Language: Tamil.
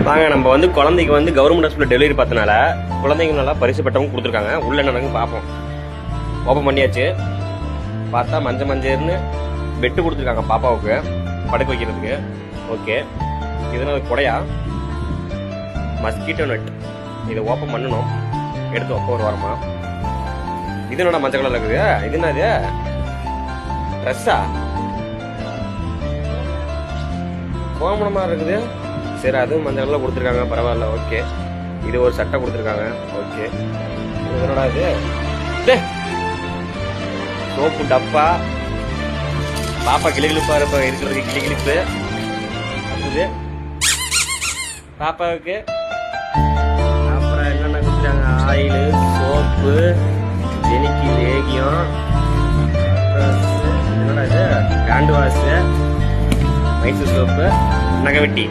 வாங்க நம்ம வந்து குழந்தைக்கு வந்து கவர்மெண்ட் ஹாஸ்பிட்டல் டெலிவரி பார்த்தனால குழந்தைங்க நல்லா பரிசு பெற்றவங்க கொடுத்துருக்காங்க. உள்ள என்ன நடக்குன்னு பார்ப்போம். ஓப்பன் பண்ணியாச்சு. பார்த்தா மஞ்சள்னு பெட்டு கொடுத்துருக்காங்க பாப்பாவுக்கு படுக்க வைக்கிறதுக்கு. ஓகே, இதனால கொடையா மஸ்கிட்டோ நட். இதை ஓப்பன் பண்ணணும். எடுத்து வைப்போம் ஒரு வாரமா. இது என்னடா மஞ்சள் கலர்ல இருக்குது? இது என்னது? ட்ரெஸ்ஸா? கோமணமா இருக்குது. சரி, அதுவும் மஞ்சள் கலர்ல கொடுத்துருக்காங்க. பரவாயில்ல. ஓகே, இது ஒரு சட்டை கொடுத்துருக்காங்க. ஓகே, இது என்னடா இது? சோப்பு டப்பா. பாப்பா கிளிகிழிப்பா இருக்கிறதுக்கு கிளிகிழிப்பு. அடுத்தது பாப்பாவுக்கு அப்புறம் என்னென்ன கொடுத்துருக்காங்க? ஆயிலு, சோப்பு, ஜெனிக்கு லேகியம், என்னடா இது? Hand wash, Mysore soap, நகைவெட்டி.